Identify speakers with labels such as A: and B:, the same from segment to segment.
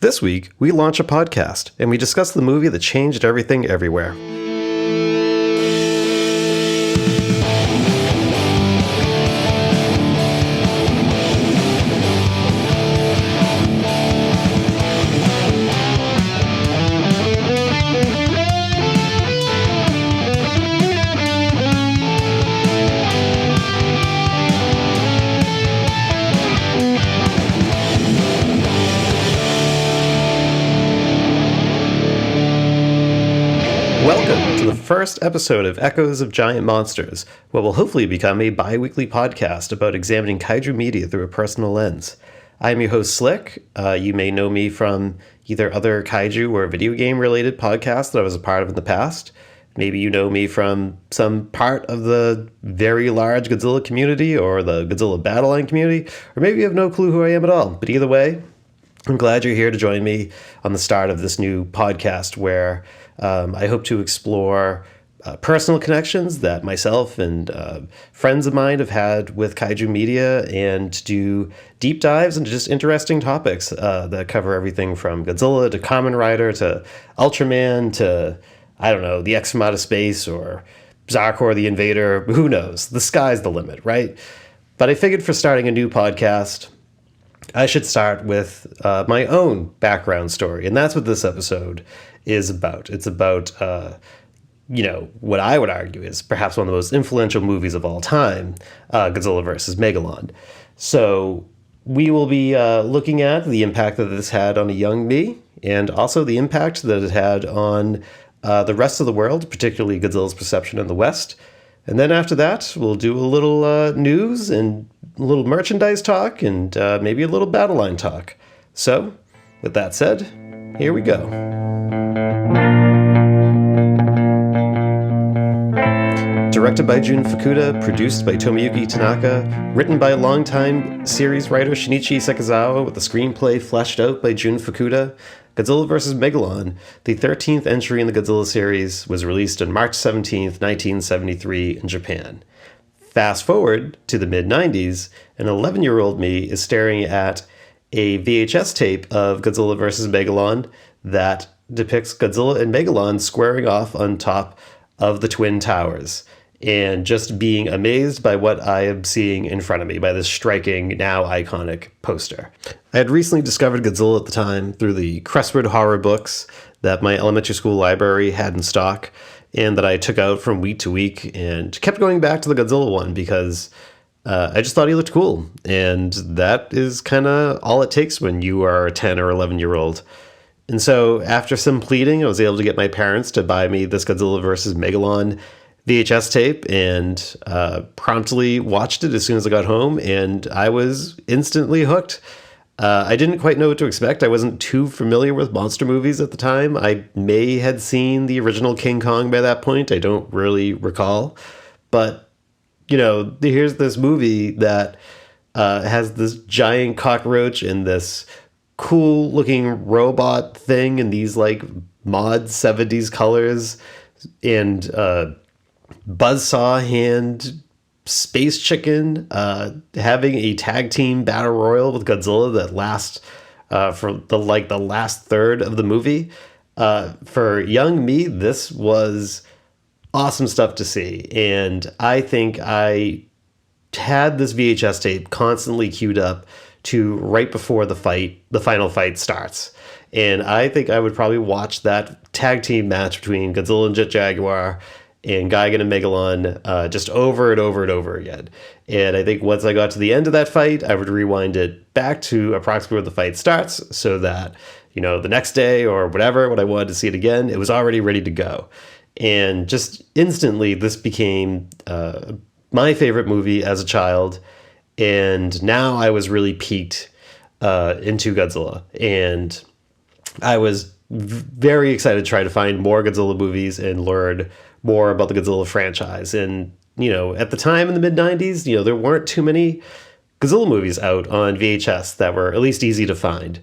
A: This week, we launch a podcast, and we discuss the movie that changed everything everywhere. Welcome to the first episode of Echoes of Giant Monsters, what will hopefully become a bi-weekly podcast about examining kaiju media through a personal lens. I'm your host, Slick. You may know me from either other kaiju or video game-related podcasts that I was a part of in the past. Maybe you know me from some part of the very large Godzilla community or the Godzilla battle line community, or maybe you have no clue who I am at all. But either way, I'm glad you're here to join me on the start of this new podcast where I hope to explore personal connections that myself and friends of mine have had with kaiju media and do deep dives into just interesting topics that cover everything from Godzilla to Kamen Rider to Ultraman to, I don't know, the X from Outer Space or Zarkor the Invader. Who knows? The sky's the limit, right? But I figured for starting a new podcast, I should start with my own background story. And that's what this episode is about. It's about, what I would argue is perhaps one of the most influential movies of all time, Godzilla vs. Megalon. So we will be looking at the impact that this had on a young me and also the impact that it had on the rest of the world, particularly Godzilla's perception in the West. And then after that, we'll do a little news and a little merchandise talk and maybe a little battle line talk. So, with that said, here we go. Directed by Jun Fukuda, produced by Tomoyuki Tanaka, written by longtime series writer Shinichi Sekizawa with the screenplay fleshed out by Jun Fukuda, Godzilla vs. Megalon, the 13th entry in the Godzilla series, was released on March 17th, 1973 in Japan. Fast forward to the mid-90s, an 11-year-old me is staring at a VHS tape of Godzilla vs. Megalon that depicts Godzilla and Megalon squaring off on top of the Twin Towers, and just being amazed by what I am seeing in front of me, by this striking, now iconic poster. I had recently discovered Godzilla at the time through the Crestwood horror books that my elementary school library had in stock, and that I took out from week to week and kept going back to the Godzilla one because I just thought he looked cool. And that is kind of all it takes when you are a 10 or 11-year-old. And so after some pleading, I was able to get my parents to buy me this Godzilla vs. Megalon VHS tape and promptly watched it as soon as I got home, and I was instantly hooked. I didn't quite know what to expect. I wasn't too familiar with monster movies at the time. I may had seen the original King Kong by that point. I don't really recall. But, here's this movie that has this giant cockroach and this cool-looking robot thing in these, mod 70s colors and buzzsaw hand space chicken having a tag team battle royal with Godzilla that lasts for the last third of the movie. For young me, this was awesome stuff to see, and I think I had this VHS tape constantly queued up to right before the final fight starts. And I think I would probably watch that tag team match between Godzilla and Jet Jaguar and Gigan and Megalon just over and over and over again. And I think once I got to the end of that fight, I would rewind it back to approximately where the fight starts so that, the next day or whatever, when I wanted to see it again, it was already ready to go. And just instantly, this became my favorite movie as a child. And now I was really piqued into Godzilla. And I was very excited to try to find more Godzilla movies and learn more about the Godzilla franchise. And, at the time in the mid-90s, there weren't too many Godzilla movies out on VHS that were at least easy to find.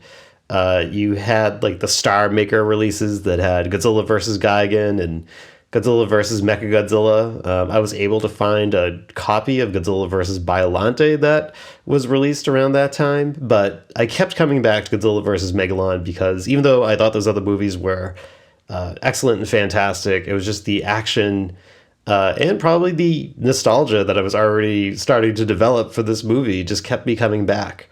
A: You had the Star Maker releases that had Godzilla vs. Gigan and Godzilla vs. Mechagodzilla. I was able to find a copy of Godzilla vs. Biollante that was released around that time, but I kept coming back to Godzilla vs. Megalon because even though I thought those other movies were excellent and fantastic, it was just the action and probably the nostalgia that I was already starting to develop for this movie just kept me coming back.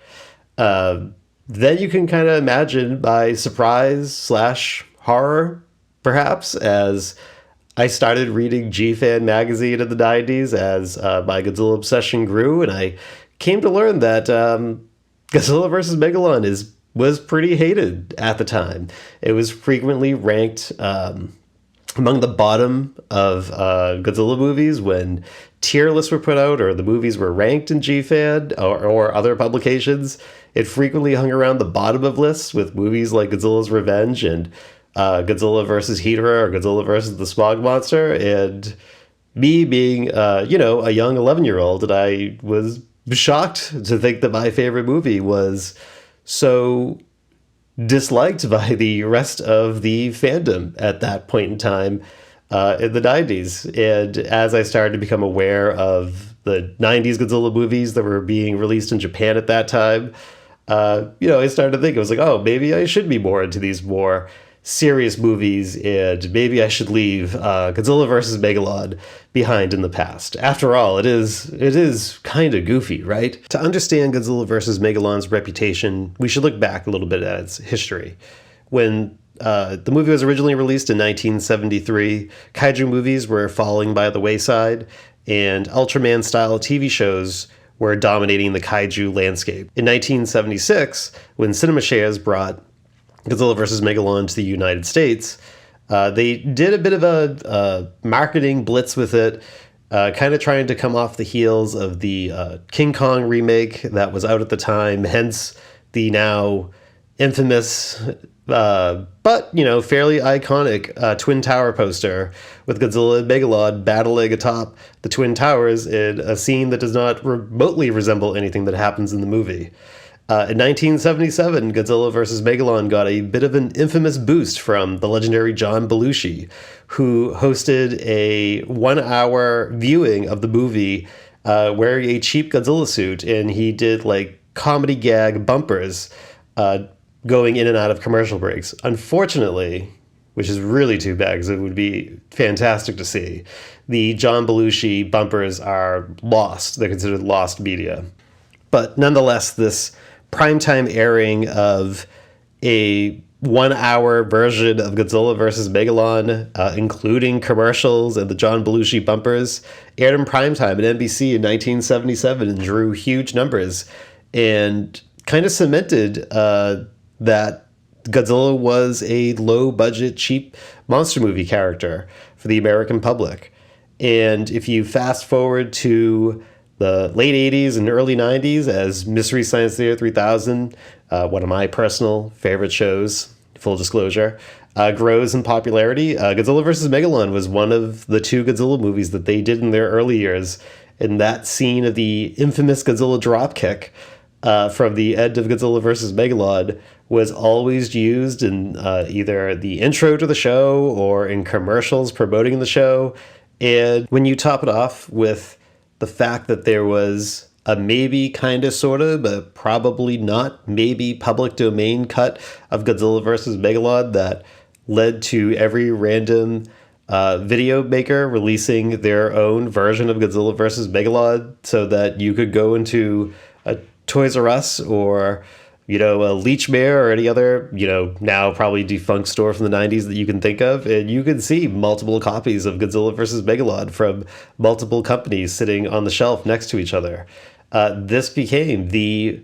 A: Then you can kind of imagine my surprise slash horror, perhaps, as I started reading G-Fan magazine in the 90s as my Godzilla obsession grew, and I came to learn that Godzilla vs. Megalon was pretty hated at the time. It was frequently ranked among the bottom of Godzilla movies when tier lists were put out or the movies were ranked in G-Fan or other publications. It frequently hung around the bottom of lists with movies like Godzilla's Revenge and Godzilla versus Hedorah or Godzilla versus the Smog Monster. And me being, a young 11-year-old, and I was shocked to think that my favorite movie was so disliked by the rest of the fandom at that point in time in the 90s. And as I started to become aware of the 90s Godzilla movies that were being released in Japan at that time, I started to think, I was like, oh, maybe I should be more into these more serious movies, and maybe I should leave Godzilla vs. Megalon behind in the past. After all, it is kind of goofy, right? To understand Godzilla vs. Megalon's reputation, we should look back a little bit at its history. When the movie was originally released in 1973, kaiju movies were falling by the wayside, and Ultraman-style TV shows were dominating the kaiju landscape. In 1976, when CinemaShares brought Godzilla vs. Megalon to the United States, they did a bit of a marketing blitz with it, kind of trying to come off the heels of the King Kong remake that was out at the time, hence the now infamous but fairly iconic Twin Tower poster with Godzilla and Megalon battling atop the Twin Towers in a scene that does not remotely resemble anything that happens in the movie. In 1977, Godzilla vs. Megalon got a bit of an infamous boost from the legendary John Belushi, who hosted a 1-hour viewing of the movie wearing a cheap Godzilla suit, and he did comedy gag bumpers going in and out of commercial breaks. Unfortunately, which is really too bad because it would be fantastic to see, the John Belushi bumpers are lost. They're considered lost media. But nonetheless, this primetime airing of a 1-hour version of Godzilla vs. Megalon, including commercials and the John Belushi bumpers, aired in primetime at NBC in 1977 and drew huge numbers and kind of cemented that Godzilla was a low-budget, cheap monster movie character for the American public. And if you fast forward to the late 80s and early 90s as Mystery Science Theater 3000, one of my personal favorite shows, full disclosure, grows in popularity, Godzilla vs. Megalon was one of the 2 Godzilla movies that they did in their early years. And that scene of the infamous Godzilla dropkick from the end of Godzilla vs. Megalon was always used in either the intro to the show or in commercials promoting the show. And when you top it off with the fact that there was a maybe kind of sort of, but probably not maybe public domain cut of Godzilla vs. Megalon that led to every random video maker releasing their own version of Godzilla vs. Megalon so that you could go into a Toys R Us or a Leechmere or any other, now probably defunct store from the 90s that you can think of, and you can see multiple copies of Godzilla vs. Megalon from multiple companies sitting on the shelf next to each other. This became the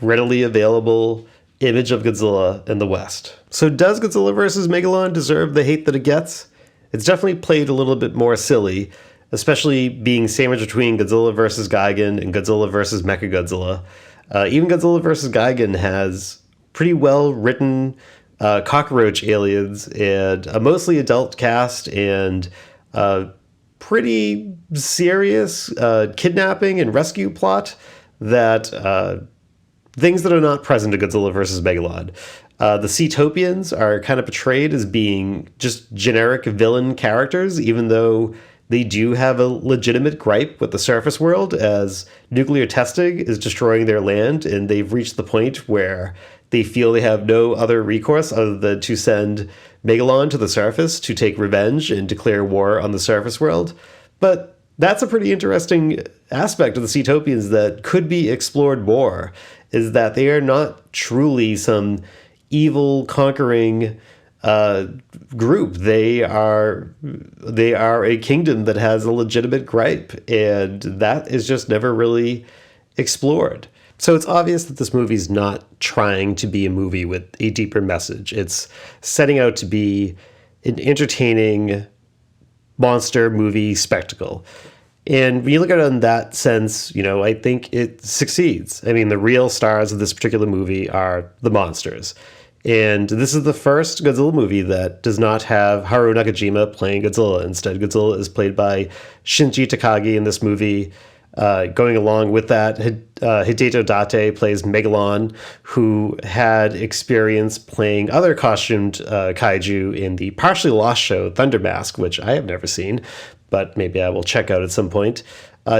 A: readily available image of Godzilla in the West. So does Godzilla vs. Megalon deserve the hate that it gets? It's definitely played a little bit more silly, especially being sandwiched between Godzilla vs. Gigan and Godzilla vs. Mechagodzilla. Even Godzilla vs. Gigan has pretty well-written cockroach aliens and a mostly adult cast and pretty serious kidnapping and rescue plot that things that are not present in Godzilla vs. Megalon. The Seatopians are kind of portrayed as being just generic villain characters, even though they do have a legitimate gripe with the surface world, as nuclear testing is destroying their land, and they've reached the point where they feel they have no other recourse other than to send Megalon to the surface to take revenge and declare war on the surface world. But that's a pretty interesting aspect of the Seatopians that could be explored more, is that they are not truly some evil conquering group. They are a kingdom that has a legitimate gripe, and that is just never really explored. So it's obvious that this movie's not trying to be a movie with a deeper message. It's setting out to be an entertaining monster movie spectacle. And when you look at it in that sense, I think it succeeds. I mean, the real stars of this particular movie are the monsters. And this is the first Godzilla movie that does not have Haruo Nakajima playing Godzilla. Instead, Godzilla is played by Shinji Takagi in this movie. Going along with that, Hideto Date plays Megalon, who had experience playing other costumed kaiju in the partially lost show Thunder Mask, which I have never seen, but maybe I will check out at some point.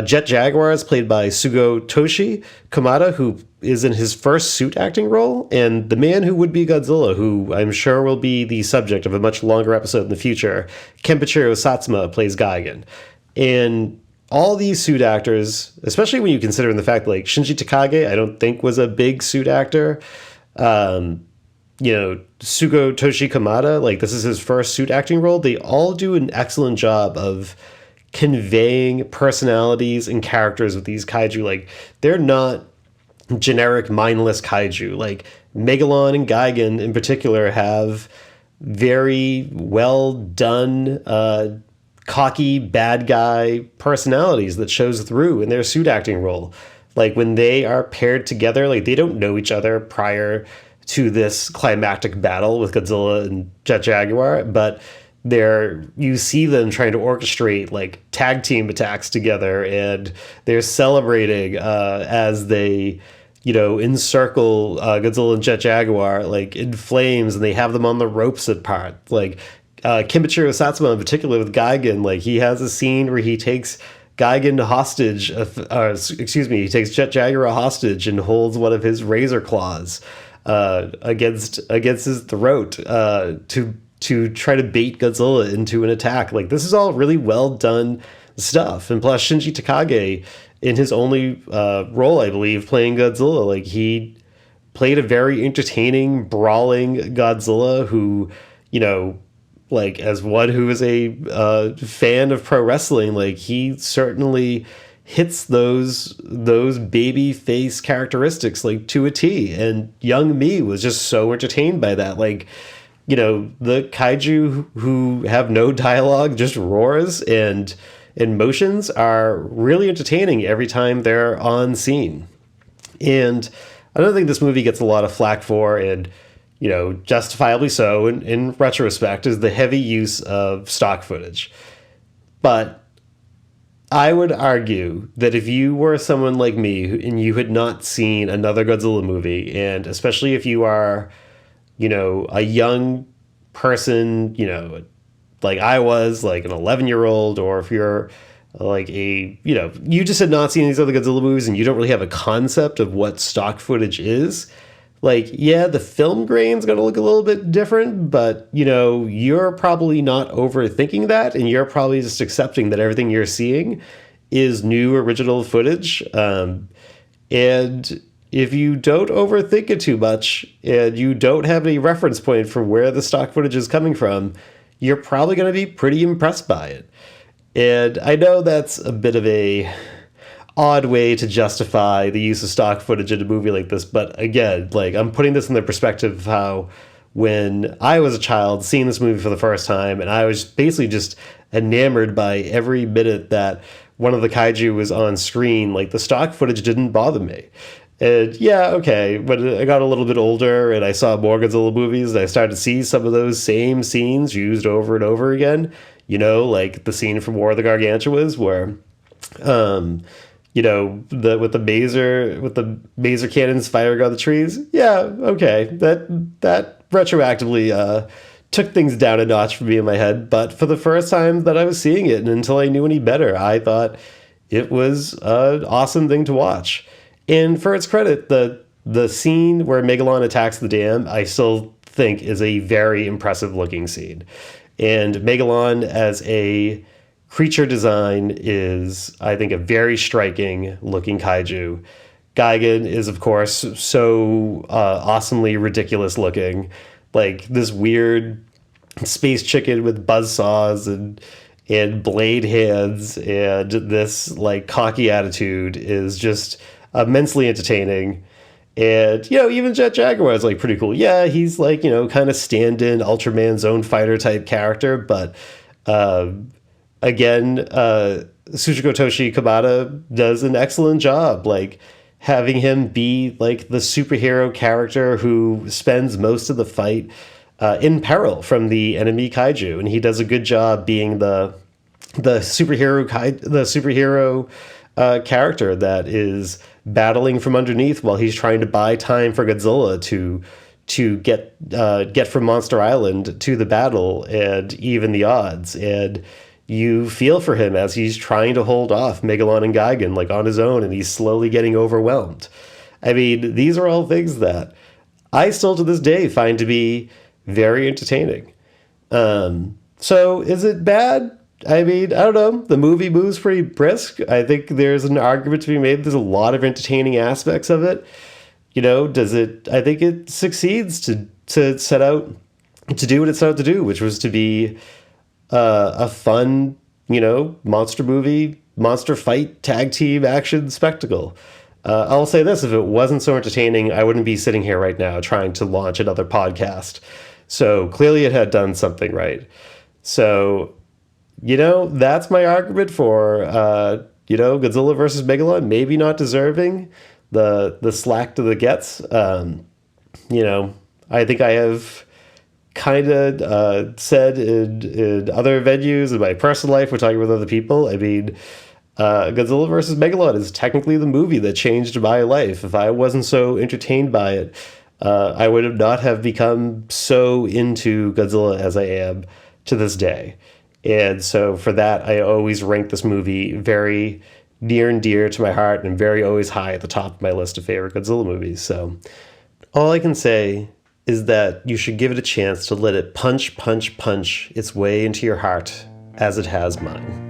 A: Jet Jaguar is played by Sugotoshi Kamada, who is in his first suit acting role, and the man who would be Godzilla, who I'm sure will be the subject of a much longer episode in the future, Kenpachiro Satsuma, plays Gigan. And all these suit actors, especially when you consider the fact like Shinji Takagi, I don't think was a big suit actor. Sugotoshi Kamada, like this is his first suit acting role. They all do an excellent job of conveying personalities and characters with these kaiju. Like they're not generic mindless kaiju. Like Megalon and Gigan in particular have very well done cocky bad guy personalities that shows through in their suit acting role. Like when they are paired together, like they don't know each other prior to this climactic battle with Godzilla and Jet Jaguar, but you see them trying to orchestrate like tag team attacks together, and they're celebrating as they encircle Godzilla and Jet Jaguar like in flames, and they have them on the ropes apart. Like Kenpachiro Satsuma in particular with Gigan, like he has a scene where he takes Gigan hostage, he takes Jet Jaguar hostage and holds one of his razor claws against his throat to try to bait Godzilla into an attack. Like this is all really well done stuff. And plus Shinji Takagi, in his only role, I believe, playing Godzilla, like he played a very entertaining, brawling Godzilla who, like as one who is a fan of pro wrestling, like he certainly hits those baby face characteristics like to a T. And young me was just so entertained by that. Like, the kaiju who have no dialogue, just roars and motions, are really entertaining every time they're on scene. And another thing this movie gets a lot of flack for, and justifiably so in retrospect, is the heavy use of stock footage. But I would argue that if you were someone like me and you had not seen another Godzilla movie, and especially if you are, a young person, like I was, like an 11-year-old, or if you're like you just had not seen these other Godzilla movies and you don't really have a concept of what stock footage is, like, yeah, the film grain's going to look a little bit different, but, you're probably not overthinking that, and you're probably just accepting that everything you're seeing is new original footage. And if you don't overthink it too much, and you don't have any reference point for where the stock footage is coming from, you're probably going to be pretty impressed by it. And I know that's a bit of a odd way to justify the use of stock footage in a movie like this, but again, like I'm putting this in the perspective of how when I was a child seeing this movie for the first time, and I was basically just enamored by every minute that one of the kaiju was on screen, like the stock footage didn't bother me. And yeah, okay, when I got a little bit older and I saw more Godzilla movies, and I started to see some of those same scenes used over and over again, like the scene from War of the Gargantuas where with the mazer cannons firing on the trees. Yeah, okay, that retroactively took things down a notch for me in my head. But for the first time that I was seeing it, and until I knew any better, I thought it was an awesome thing to watch. And for its credit, the scene where Megalon attacks the dam, I still think is a very impressive looking scene. And Megalon as a creature design is, I think, a very striking looking kaiju. Gigan is, of course, so awesomely ridiculous looking. Like this weird space chicken with buzzsaws and blade hands, and this like cocky attitude is just immensely entertaining. And even Jet Jaguar is like pretty cool. Yeah, he's like kind of stand-in Ultraman Zone Fighter type character, but again, Tsuchiko Toshi Kamada does an excellent job, like having him be like the superhero character who spends most of the fight in peril from the enemy kaiju, and he does a good job being the superhero character that is battling from underneath while he's trying to buy time for Godzilla to get from Monster Island to the battle and even the odds. And you feel for him as he's trying to hold off Megalon and Gigan like on his own, and he's slowly getting overwhelmed. I mean, these are all things that I still to this day find to be very entertaining. So is it bad? I mean, I don't know. The movie moves pretty brisk. I think there's an argument to be made. There's a lot of entertaining aspects of it. Does it? I think it succeeds to set out to do what it set out to do, which was to be a fun, monster movie, monster fight, tag team action spectacle. I'll say this: if it wasn't so entertaining, I wouldn't be sitting here right now trying to launch another podcast. So clearly, it had done something right. So, that's my argument for Godzilla versus Megalon. Maybe not deserving the slack to the gets. I think I have kind of said in other venues in my personal life, we're talking with other people. I mean, Godzilla versus Megalon is technically the movie that changed my life. If I wasn't so entertained by it, I would not have become so into Godzilla as I am to this day. And so for that, I always rank this movie very near and dear to my heart and very always high at the top of my list of favorite Godzilla movies. So all I can say is that you should give it a chance to let it punch, punch, punch its way into your heart as it has mine.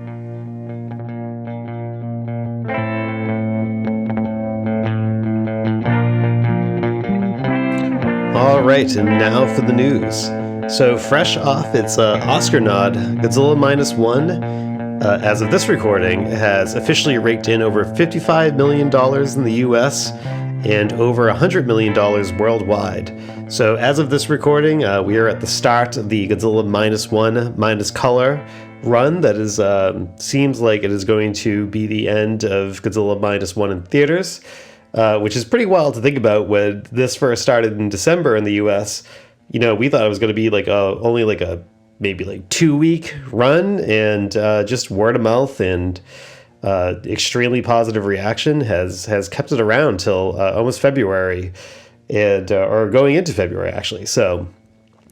A: All right, and now for the news. So fresh off its Oscar nod, Godzilla Minus One, as of this recording, has officially raked in over $55 million in the US and over $100 million worldwide. So as of this recording, we are at the start of the Godzilla Minus One Minus Color run that is seems like it is going to be the end of Godzilla Minus One in theaters, which is pretty wild to think about. When this first started in December in the US, we thought it was going to be like only like a maybe like 2-week run, and just word of mouth and extremely positive reaction has kept it around till almost February, and or going into February actually. So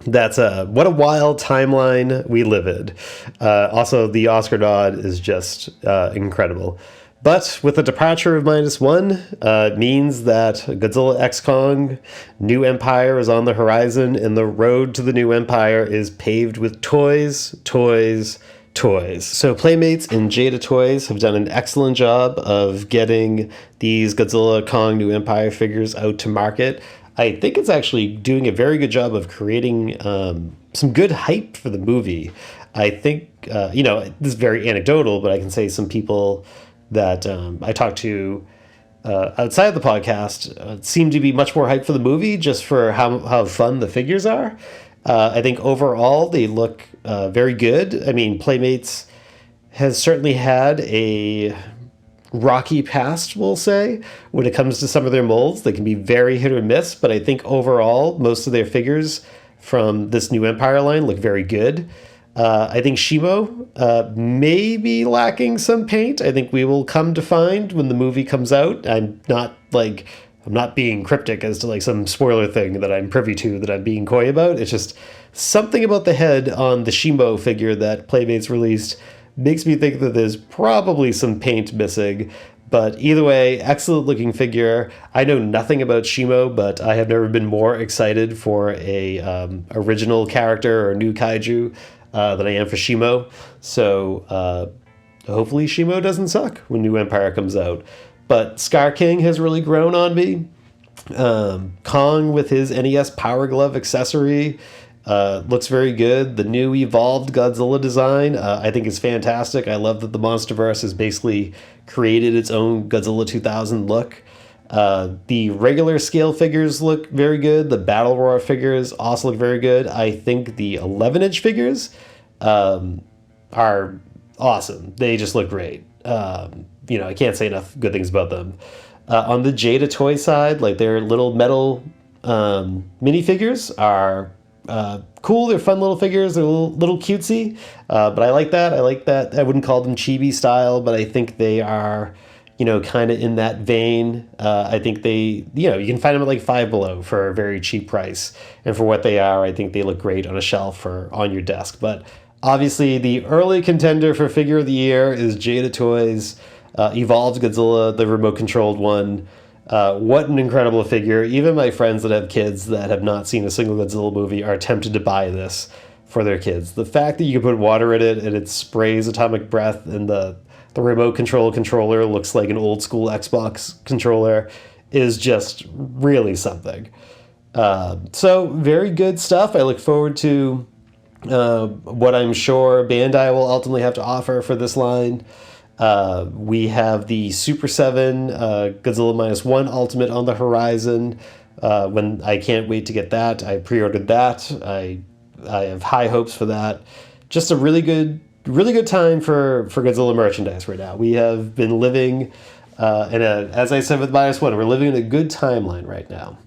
A: that's what a wild timeline we live in. Also, the Oscar nod is just incredible. But with the departure of Minus One, means that Godzilla X Kong New Empire is on the horizon, and the road to the New Empire is paved with toys, toys, toys. So Playmates and Jada Toys have done an excellent job of getting these Godzilla Kong New Empire figures out to market. I think it's actually doing a very good job of creating some good hype for the movie. I think, this is very anecdotal, but I can say some people that I talked to outside of the podcast seem to be much more hyped for the movie just for how fun the figures are. I think overall they look very good. I mean, Playmates has certainly had a rocky past, we'll say, when it comes to some of their molds. They can be very hit or miss, but I think overall most of their figures from this New Empire line look very good. I think Shimo may be lacking some paint. I think we will come to find when the movie comes out. I'm not being cryptic as to like some spoiler thing that I'm privy to that I'm being coy about. It's just something about the head on the Shimo figure that Playmates released makes me think that there's probably some paint missing. But either way, excellent looking figure. I know nothing about Shimo, but I have never been more excited for a original character or new kaiju than I am for Shimo. So hopefully Shimo doesn't suck when New Empire comes out. But Scar King has really grown on me. Kong with his NES Power Glove accessory looks very good. The new evolved Godzilla design I think is fantastic. I love that the MonsterVerse has basically created its own Godzilla 2000 look. The regular scale figures look very good. The Battle Roar figures also look very good. I think the 11-inch figures are awesome. They just look great. I can't say enough good things about them. On the Jada toy side, like their little metal minifigures are cool. They're fun little figures. They're a little cutesy, but I like that. I wouldn't call them chibi style, but I think they are, kind of in that vein. I think you can find them at like Five Below for a very cheap price. And for what they are, I think they look great on a shelf or on your desk. But obviously the early contender for figure of the year is Jada Toys' Evolved Godzilla, the remote controlled one. What an incredible figure. Even my friends that have kids that have not seen a single Godzilla movie are tempted to buy this for their kids. The fact that you can put water in it and it sprays atomic breath and the remote controller looks like an old school Xbox controller is just really something. So very good stuff. I look forward to what I'm sure Bandai will ultimately have to offer for this line. We have the Super 7 Godzilla -1 Ultimate on the horizon. When I can't wait to get that. I pre-ordered that. I have high hopes for that. Just a really good time for Godzilla merchandise right now. We have been living as I said with -1, we're living in a good timeline right now.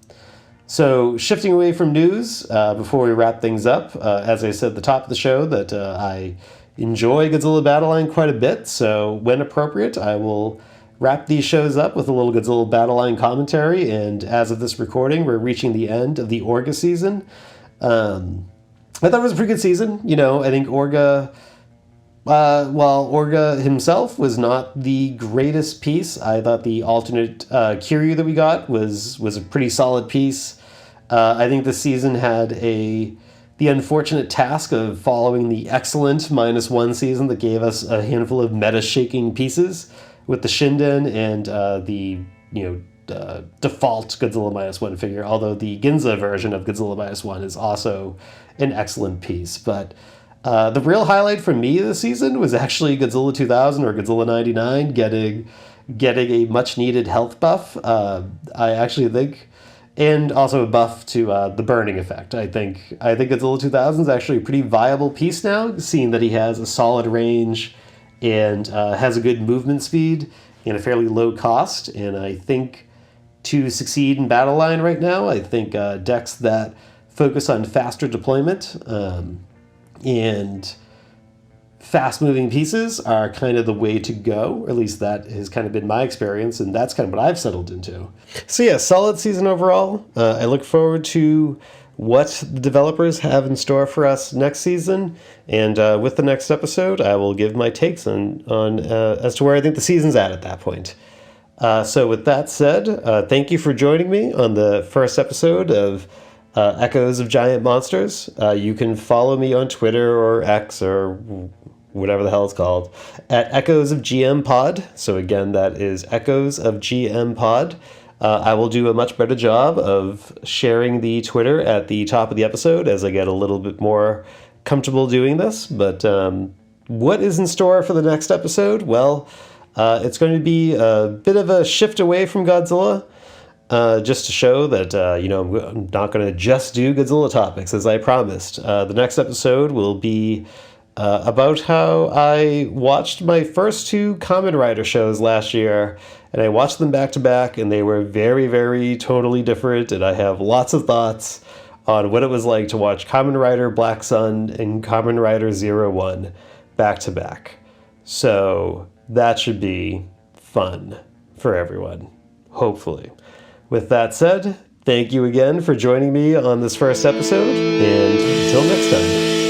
A: So shifting away from news, before we wrap things up, as I said at the top of the show, that I enjoy Godzilla Battle Line quite a bit, so when appropriate, I will wrap these shows up with a little Godzilla Battle Line commentary, and as of this recording, we're reaching the end of the Orga season. I thought it was a pretty good season. I think Orga, while Orga himself was not the greatest piece, I thought the alternate Kiryu that we got was a pretty solid piece. I think the season had the unfortunate task of following the excellent -1 season that gave us a handful of meta-shaking pieces with the Shinden and the default Godzilla -1 figure, although the Ginza version of Godzilla -1 is also an excellent piece. But the real highlight for me this season was actually Godzilla 2000 or Godzilla 99 getting a much-needed health buff. I actually think... And also a buff to the burning effect. I think Godzilla 2000 is actually a pretty viable piece now, seeing that he has a solid range and has a good movement speed and a fairly low cost. And I think to succeed in Battle Line right now, I think decks that focus on faster deployment and fast-moving pieces are kind of the way to go, or at least that has kind of been my experience, and that's kind of what I've settled into. So yeah, solid season overall. I look forward to what the developers have in store for us next season, and with the next episode, I will give my takes on as to where I think the season's at that point. So with that said, thank you for joining me on the first episode of Echoes of Giant Monsters. You can follow me on Twitter or X or whatever the hell it's called, at Echoes of GM Pod. So again, that is Echoes of GM Pod. I will do a much better job of sharing the Twitter at the top of the episode as I get a little bit more comfortable doing this. But what is in store for the next episode? Well, it's going to be a bit of a shift away from Godzilla, just to show that, I'm not going to just do Godzilla topics, as I promised. The next episode will be about how I watched my first 2 Kamen Rider shows last year, and I watched them back to back, and they were very, very totally different, and I have lots of thoughts on what it was like to watch Kamen Rider Black Sun and Kamen Rider Zero One back to back. So that should be fun for everyone, hopefully. With that said, thank you again for joining me on this first episode, and until next time.